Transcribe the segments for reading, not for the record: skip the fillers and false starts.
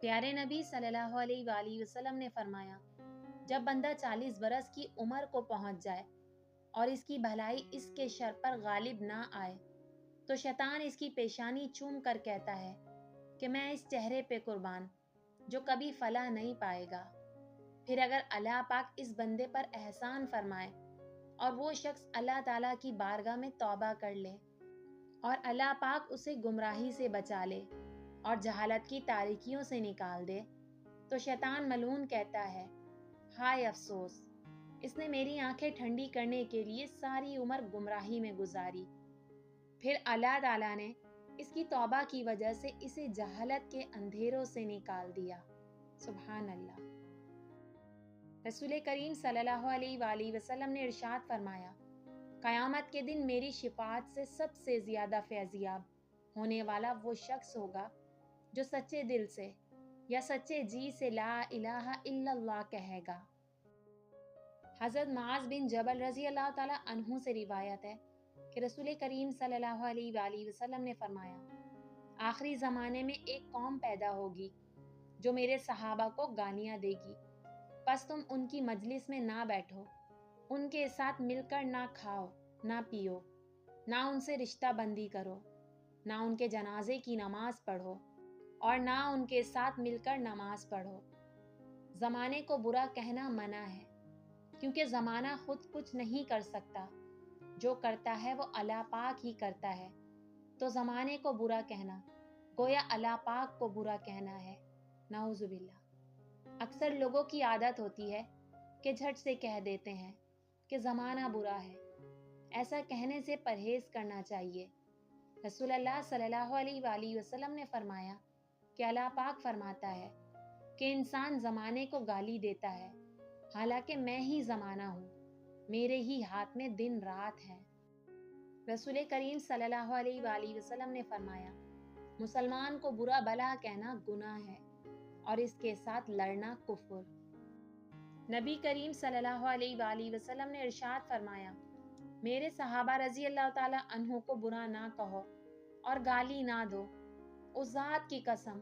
پیارے نبی صلی اللہ علیہ وآلہ وسلم نے فرمایا، جب بندہ 40 برس کی عمر کو پہنچ جائے اور اس کی بھلائی اس کے شر پر غالب نہ آئے تو شیطان اس کی پیشانی چوم کر کہتا ہے کہ میں اس چہرے پہ قربان جو کبھی فلاح نہیں پائے گا۔ پھر اگر اللہ پاک اس بندے پر احسان فرمائے اور وہ شخص اللہ تعالیٰ کی بارگاہ میں توبہ کر لے اور اللہ پاک اسے گمراہی سے بچا لے اور جہالت کی تاریکیوں سے نکال دے تو شیطان ملعون کہتا ہے، ہائے افسوس، اس نے میری آنکھیں ٹھنڈی کرنے کے لیے ساری عمر گمراہی میں گزاری۔ پھر اللہ تعالیٰ نے اس کی توبہ کی وجہ سے اسے جہالت کے اندھیروں سے نکال دیا۔ سبحان اللہ۔ رسول کریم صلی اللہ علیہ وآلہ وسلم نے ارشاد فرمایا، قیامت کے دن میری شفاعت سے سب سے زیادہ فیضیاب ہونے والا وہ شخص ہوگا جو سچے دل سے یا سچے جی سے لا الہ الا اللہ کہے گا۔ حضرت معاذ بن جبل رضی اللہ تعالیٰ عنہ سے روایت ہے کہ رسول کریم صلی اللہ علیہ وآلہ وسلم نے فرمایا، آخری زمانے میں ایک قوم پیدا ہوگی جو میرے صحابہ کو گالیاں دے گی، پس تم ان کی مجلس میں نہ بیٹھو، ان کے ساتھ مل کر نہ کھاؤ نہ پیو، نہ ان سے رشتہ بندی کرو، نہ ان کے جنازے کی نماز پڑھو اور نہ ان کے ساتھ مل کر نماز پڑھو۔ زمانے کو برا کہنا منع ہے، کیونکہ زمانہ خود کچھ نہیں کر سکتا، جو کرتا ہے وہ اللہ پاک ہی کرتا ہے، تو زمانے کو برا کہنا گویا اللہ پاک کو برا کہنا ہے، نعوذ باللہ۔ اکثر لوگوں کی عادت ہوتی ہے کہ جھٹ سے کہہ دیتے ہیں کہ زمانہ برا ہے، ایسا کہنے سے پرہیز کرنا چاہیے۔ رسول اللہ صلی اللہ علیہ وآلہ وسلم نے فرمایا کہ اللہ پاک فرماتا ہے کہ انسان زمانے کو گالی دیتا ہے، حالانکہ میں ہی زمانہ ہوں، میرے ہی ہاتھ میں دن رات ہے۔ رسول کریم صلی اللہ علیہ وآلہ وسلم نے فرمایا، مسلمان کو برا بھلا کہنا گناہ ہے اور اس کے ساتھ لڑنا کفر۔ نبی کریم صلی اللہ علیہ وآلہ وسلم نے ارشاد فرمایا، میرے صحابہ رضی اللہ تعالیٰ عنہ کو برا نہ کہو اور گالی نہ دو، اس ذات کی قسم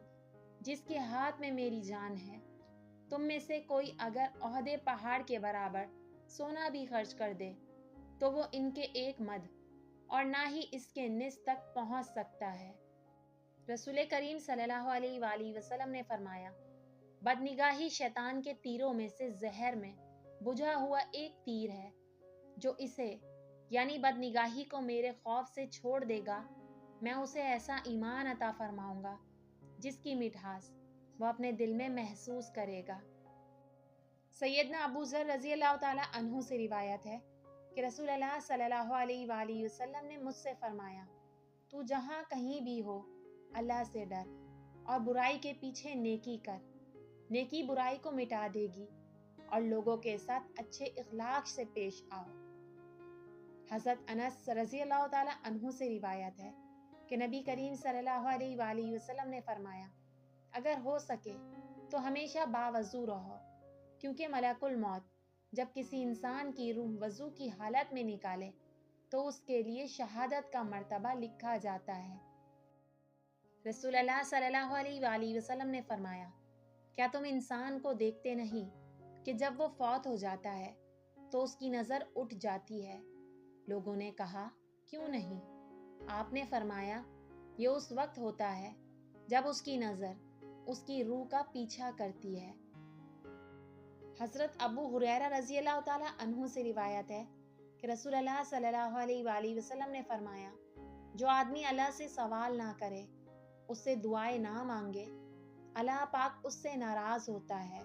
جس کے ہاتھ میں میری جان ہے، تم میں سے کوئی اگر احد پہاڑ کے برابر سونا بھی خرچ کر دے تو وہ ان کے ایک مد اور نہ ہی اس کے نصف تک پہنچ سکتا ہے۔ رسول کریم صلی اللہ علیہ وآلہ وسلم نے فرمایا، بدنگاہی شیطان کے تیروں میں سے زہر میں بجھا ہوا ایک تیر ہے، جو اسے یعنی بدنگاہی کو میرے خوف سے چھوڑ دے گا، میں اسے ایسا ایمان عطا فرماؤں گا جس کی مٹھاس وہ اپنے دل میں محسوس کرے گا۔ سیدنا ابو ذر رضی اللہ تعالیٰ عنہ سے روایت ہے کہ رسول اللہ صلی اللہ علیہ وآلہ وسلم نے مجھ سے فرمایا، تو جہاں کہیں بھی ہو اللہ سے ڈر اور برائی کے پیچھے نیکی کر، نیکی برائی کو مٹا دے گی، اور لوگوں کے ساتھ اچھے اخلاق سے پیش آؤ۔ حضرت انس رضی اللہ تعالیٰ عنہ سے روایت ہے کہ نبی کریم صلی اللہ علیہ وآلہ وسلم نے فرمایا، اگر ہو سکے تو ہمیشہ باوضو رہو، کیونکہ ملک الموت جب کسی انسان کی روح وضو کی حالت میں نکالے تو اس کے لیے شہادت کا مرتبہ لکھا جاتا ہے۔ رسول اللہ صلی اللہ علیہ وآلہ وسلم نے فرمایا، کیا تم انسان کو دیکھتے نہیں کہ جب وہ فوت ہو جاتا ہے تو اس کی نظر اٹھ جاتی ہے؟ لوگوں نے کہا، کیوں نہیں؟ آپ نے فرمایا، یہ اس وقت ہوتا ہے جب اس کی نظر اس کی روح کا پیچھا کرتی ہے۔ حضرت ابو ہریرہ رضی اللہ تعالیٰ عنہ سے روایت ہے کہ رسول اللہ صلی اللہ علیہ وآلہ وسلم نے فرمایا، جو آدمی اللہ سے سوال نہ کرے، اس سے دعائیں نہ مانگے، اللہ پاک اس سے ناراض ہوتا ہے۔